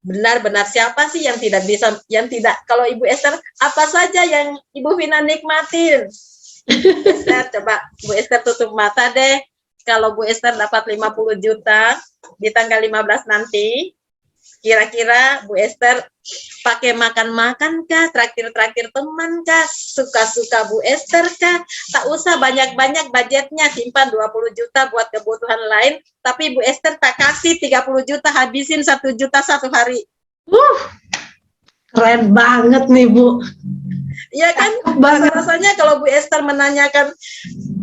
benar-benar siapa sih yang tidak bisa, yang tidak, kalau Ibu Esther, apa saja yang Ibu Vina nikmatin? Esther, coba Bu Esther tutup mata deh. Kalau Bu Esther dapat 50 juta di tanggal 15 nanti, kira-kira Bu Esther pakai makan-makan kah, traktir-traktir teman kah, suka-suka Bu Esther kah, tak usah banyak-banyak budgetnya, simpan 20 juta buat kebutuhan lain, tapi Bu Esther tak kasih 30 juta, habisin 1 juta satu hari. Keren banget nih Bu. Iya kan, rasanya kalau Bu Esther menanyakan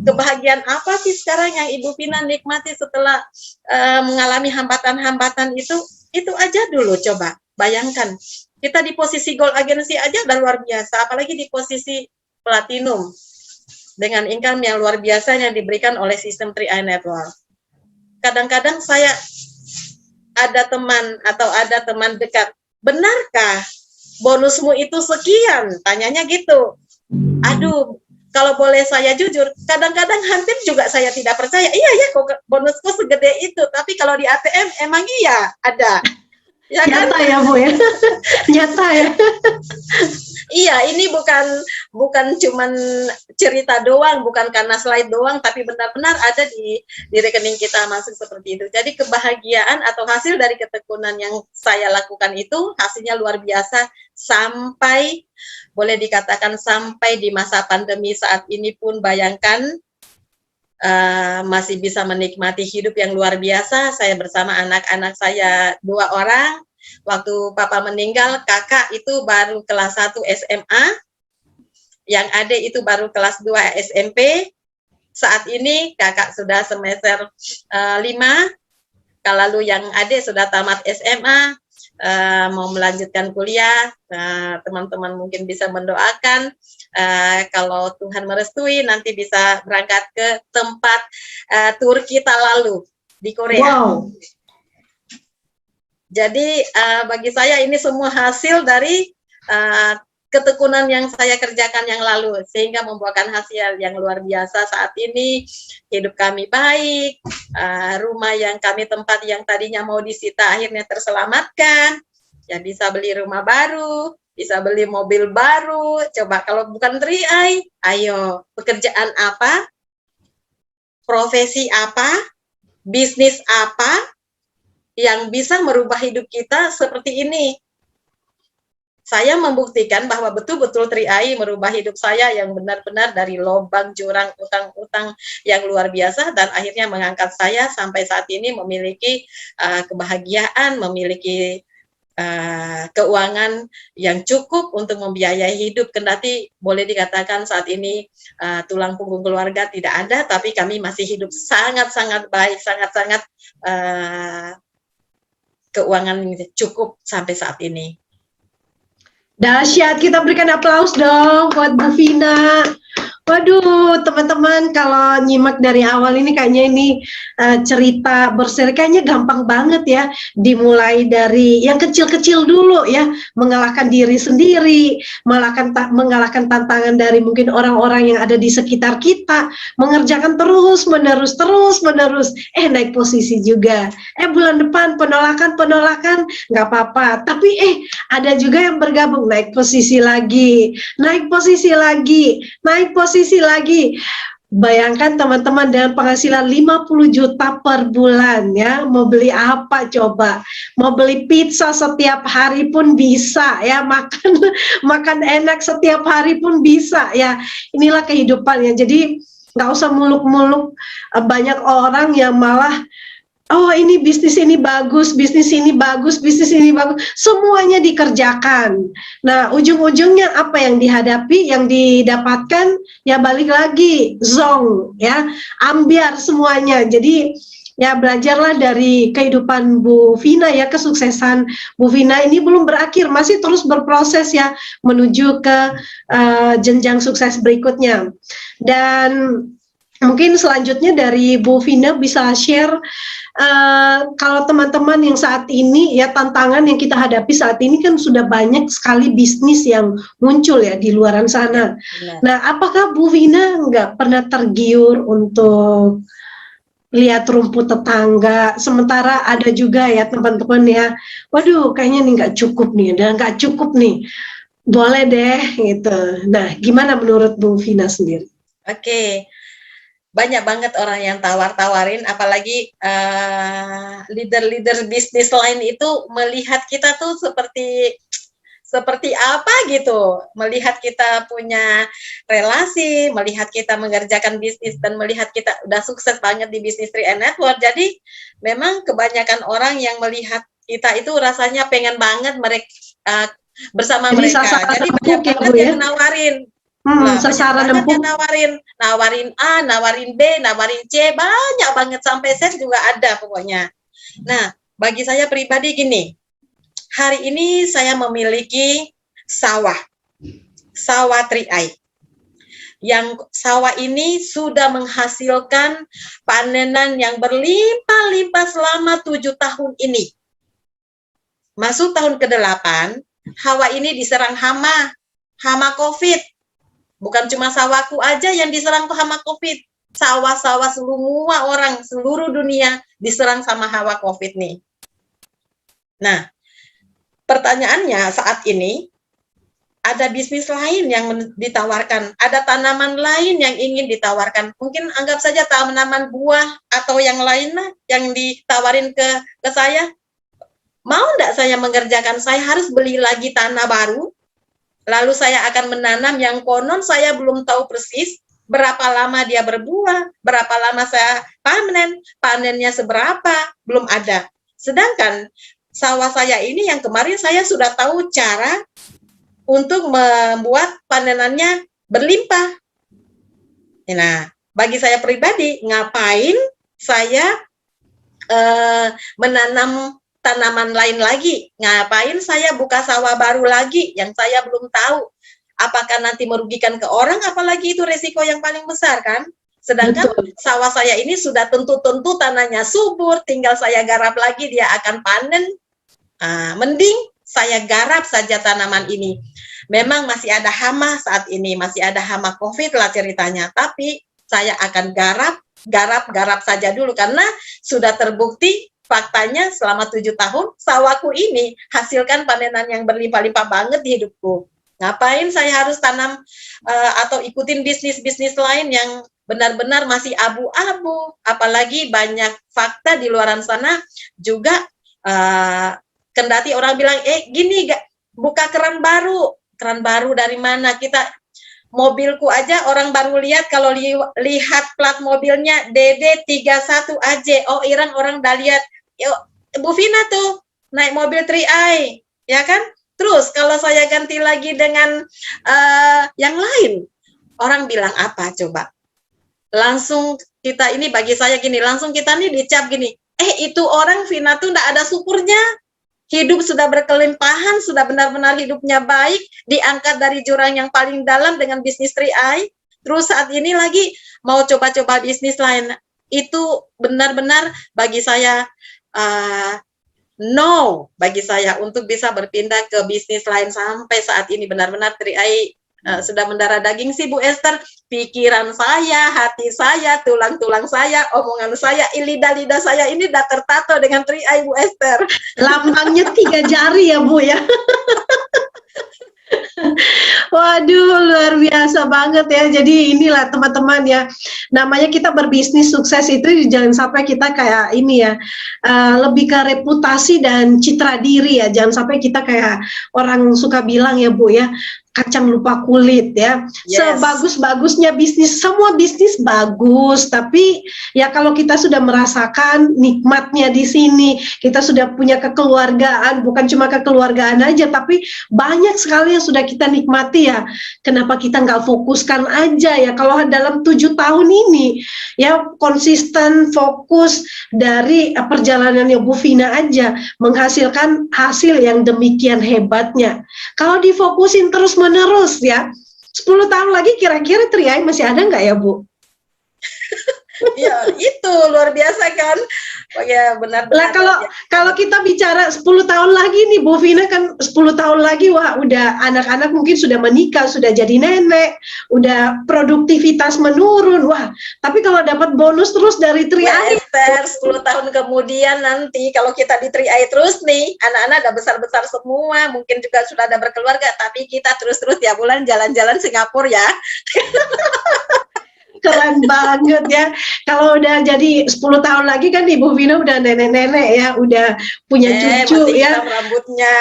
kebahagiaan apa sih sekarang yang Ibu Vina nikmati setelah mengalami hambatan-hambatan itu aja dulu. Coba bayangkan, kita di posisi gold agency aja udah luar biasa, apalagi di posisi platinum dengan income yang luar biasa yang diberikan oleh sistem 3i Network. Kadang-kadang saya ada teman atau ada teman dekat, benarkah bonusmu itu sekian? Tanyanya gitu. Aduh, kalau boleh saya jujur, kadang-kadang hampir juga saya tidak percaya. Iya ya, kok bonusku segede itu. Tapi kalau di ATM emang iya ada. Ya kan? Nyata ya Bu ya. Nyata ya. Iya, ini bukan cuman cerita doang, bukan karena slide doang, tapi benar-benar ada di rekening kita masuk seperti itu. Jadi kebahagiaan atau hasil dari ketekunan yang saya lakukan itu hasilnya luar biasa sampai, boleh dikatakan sampai di masa pandemi saat ini pun, bayangkan masih bisa menikmati hidup yang luar biasa. Saya bersama anak-anak saya 2 orang. Waktu papa meninggal, kakak itu baru kelas 1 SMA, yang adik itu baru kelas 2 SMP. Saat ini kakak sudah semester 5, lalu yang adik sudah tamat SMA, mau melanjutkan kuliah. Teman-teman mungkin bisa mendoakan, kalau Tuhan merestui nanti bisa berangkat ke tempat tur kita lalu di Korea. Wow. Jadi bagi saya ini semua hasil dari ketekunan yang saya kerjakan yang lalu, sehingga membuahkan hasil yang luar biasa. Saat ini hidup kami baik, rumah yang kami tempati yang tadinya mau disita akhirnya terselamatkan, ya bisa beli rumah baru, bisa beli mobil baru. Coba kalau bukan 3i, ayo, pekerjaan apa, profesi apa, bisnis apa yang bisa merubah hidup kita seperti ini. Saya membuktikan bahwa betul-betul 3i merubah hidup saya yang benar-benar dari lubang jurang utang-utang yang luar biasa, dan akhirnya mengangkat saya sampai saat ini memiliki kebahagiaan, memiliki keuangan yang cukup untuk membiayai hidup. Kendati boleh dikatakan saat ini tulang punggung keluarga tidak ada, tapi kami masih hidup sangat-sangat baik, sangat-sangat keuangan cukup sampai saat ini. Dahsyat, kita berikan aplaus dong buat Bu Vina. Waduh, teman-teman, kalau nyimak dari awal ini kayaknya ini cerita berseri, kayaknya gampang banget ya. Dimulai dari yang kecil-kecil dulu ya, mengalahkan diri sendiri, mengalahkan tantangan dari mungkin orang-orang yang ada di sekitar kita, mengerjakan terus-menerus, naik posisi juga. Bulan depan penolakan, nggak apa-apa. Tapi ada juga yang bergabung, naik posisi lagi, naik posisi lagi. Bayangkan teman-teman, dengan penghasilan 50 juta per bulan ya, mau beli apa coba? Mau beli pizza setiap hari pun bisa ya, makan enak setiap hari pun bisa ya. Inilah kehidupannya. Jadi nggak usah muluk-muluk. Banyak orang yang malah, oh ini bisnis ini bagus, semuanya dikerjakan. Nah, ujung-ujungnya apa yang dihadapi, yang didapatkan, ya balik lagi, zong, ya, ambiar semuanya. Jadi, ya belajarlah dari kehidupan Bu Vina ya, kesuksesan Bu Vina ini belum berakhir, masih terus berproses ya, menuju ke jenjang sukses berikutnya. Dan Mungkin selanjutnya dari Bu Vina bisa share kalau teman-teman yang saat ini ya tantangan yang kita hadapi saat ini kan sudah banyak sekali bisnis yang muncul ya di luaran sana. Benar. Nah, apakah Bu Vina nggak pernah tergiur untuk lihat rumput tetangga, sementara ada juga ya teman-teman ya, waduh kayaknya nih nggak cukup nih, dan nggak cukup nih, boleh deh gitu. Nah, gimana menurut Bu Vina sendiri? Oke. Banyak banget orang yang tawar-tawarin, apalagi leader-leader bisnis lain itu melihat kita tuh seperti apa gitu, melihat kita punya relasi, melihat kita mengerjakan bisnis, dan melihat kita udah sukses banget di bisnis 3i Network. Jadi memang kebanyakan orang yang melihat kita itu rasanya pengen banget mereka bersama Jadi mereka. sasaran Jadi empuk banyak ya, banget Bu, yang ya? nawarin. Lah, banyak Sasaran banget empuk. yang nawarin A, nawarin B, nawarin C, banyak banget, sampai Z juga ada pokoknya. Nah, bagi saya pribadi gini, hari ini saya memiliki sawah 3i. Yang sawah ini sudah menghasilkan panenan yang berlimpah-limpah selama 7 tahun ini. Masuk tahun ke-8, sawah ini diserang hama COVID. Bukan cuma sawahku aja yang diserang hama COVID. Sawah-sawah semua orang seluruh dunia diserang sama hama COVID nih. Nah, pertanyaannya saat ini, ada bisnis lain yang ditawarkan, ada tanaman lain yang ingin ditawarkan. Mungkin anggap saja tanaman buah atau yang lain lah yang ditawarin ke saya. Mau enggak saya mengerjakan? Saya harus beli lagi tanah baru, lalu saya akan menanam yang konon saya belum tahu persis berapa lama dia berbuah, berapa lama saya panennya seberapa, belum ada. Sedangkan sawah saya ini yang kemarin saya sudah tahu cara untuk membuat panenannya berlimpah. Nah, bagi saya pribadi, ngapain saya menanam tanaman lain lagi? Ngapain saya buka sawah baru lagi yang saya belum tahu apakah nanti merugikan ke orang, apalagi itu resiko yang paling besar kan? Sedangkan sawah saya ini sudah tentu-tentu tanahnya subur, tinggal saya garap lagi dia akan panen. Mending saya garap saja tanaman ini. Memang masih ada hama saat ini, masih ada hama COVID lah ceritanya, tapi saya akan garap saja dulu karena sudah terbukti faktanya selama 7 tahun sawahku ini hasilkan panenan yang berlimpah-limpah banget di hidupku. Ngapain saya harus tanam atau ikutin bisnis-bisnis lain yang benar-benar masih abu-abu, apalagi banyak fakta di luaran sana juga. Kendati orang bilang, gini buka keran baru dari mana? Mobilku aja orang baru lihat, kalau lihat plat mobilnya DD31AJ, orang udah lihat, Bu Vina tuh naik mobil 3i, ya kan? Terus kalau saya ganti lagi dengan yang lain, orang bilang apa coba? Langsung kita ini, bagi saya gini, langsung kita nih dicap gini, itu orang Vina tuh nggak ada syukurnya. Hidup sudah berkelimpahan, sudah benar-benar hidupnya baik, diangkat dari jurang yang paling dalam dengan bisnis 3i, terus saat ini lagi mau coba-coba bisnis lain. Itu benar-benar bagi saya no, bagi saya untuk bisa berpindah ke bisnis lain. Sampai saat ini benar-benar 3i sudah mendarah daging sih Bu Esther. Pikiran saya, hati saya, tulang-tulang saya, omongan saya, lidah-lidah saya ini udah tertato dengan 3i Bu Esther. Lambangnya 3 jari ya Bu ya. Waduh, luar biasa banget ya. Jadi inilah teman-teman ya, namanya kita berbisnis sukses itu jangan sampai kita kayak ini ya, lebih ke reputasi dan citra diri ya. Jangan sampai kita kayak orang suka bilang ya Bu ya, kacang lupa kulit ya. Yes. Sebagus-bagusnya bisnis, semua bisnis bagus, tapi ya kalau kita sudah merasakan nikmatnya di sini, kita sudah punya kekeluargaan, bukan cuma kekeluargaan aja, tapi banyak sekali yang sudah kita nikmati ya. Kenapa kita nggak fokuskan aja ya? Kalau dalam 7 tahun ini ya konsisten fokus dari perjalanannya Bu Vina aja menghasilkan hasil yang demikian hebatnya. Kalau difokusin terus menerus ya, 10 tahun lagi kira-kira 3i masih ada nggak ya Bu? Ya, itu luar biasa kan? Oh ya, Lah benar-benar luar biasa. kalau kita bicara 10 tahun lagi nih Bu Vina, kan 10 tahun lagi wah udah anak-anak mungkin sudah menikah, sudah jadi nenek, udah produktivitas menurun. Wah, tapi kalau dapat bonus terus dari Bu Tri-Ai, Esther, 10 tahun kemudian nanti kalau kita di Tri-Ai terus nih, anak-anak udah besar-besar semua, mungkin juga sudah ada berkeluarga, tapi kita terus-terus tiap bulan jalan-jalan Singapura ya. keren banget ya. Kalau udah jadi 10 tahun lagi kan Ibu Vina udah nenek-nenek ya, udah punya cucu Masih ya. hitam rambutnya.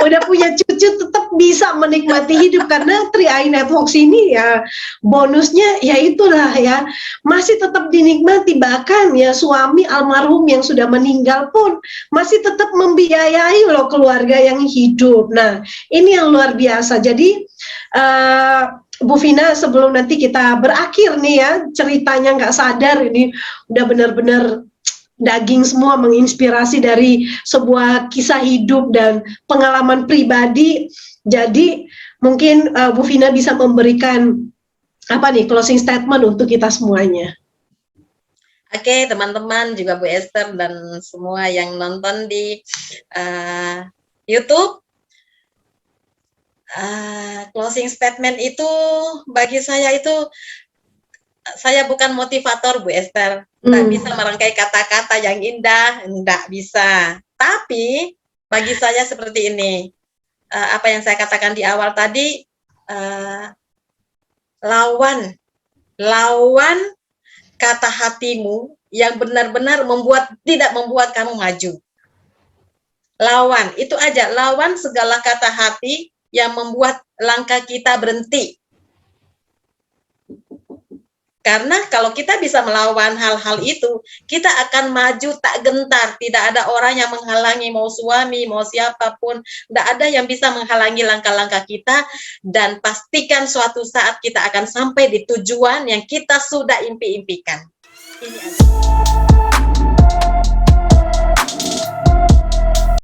Udah punya cucu tetap bisa menikmati hidup karena Tri-Ai Networks ini ya bonusnya ya itulah ya masih tetap dinikmati, bahkan ya suami almarhum yang sudah meninggal pun masih tetap membiayai loh keluarga yang hidup. Nah, ini yang luar biasa. Jadi Bu Vina, sebelum nanti kita berakhir nih ya ceritanya, nggak sadar ini udah benar-benar daging semua, menginspirasi dari sebuah kisah hidup dan pengalaman pribadi. Jadi mungkin Bu Vina bisa memberikan apa nih closing statement untuk kita semuanya. Oke, teman-teman juga Bu Esther dan semua yang nonton di YouTube. Closing statement itu bagi saya itu, saya bukan motivator Bu Esther, nggak bisa merangkai kata-kata yang indah, nggak bisa. Tapi bagi saya seperti ini, apa yang saya katakan di awal tadi, lawan kata hatimu yang benar-benar tidak membuat kamu maju. Lawan, itu aja, lawan segala kata hati yang membuat langkah kita berhenti. Karena kalau kita bisa melawan hal-hal itu, kita akan maju tak gentar. Tidak ada orang yang menghalangi, mau suami, mau siapapun. Tidak ada yang bisa menghalangi langkah-langkah kita. Dan pastikan suatu saat kita akan sampai di tujuan yang kita sudah impi-impikan. Ini aja.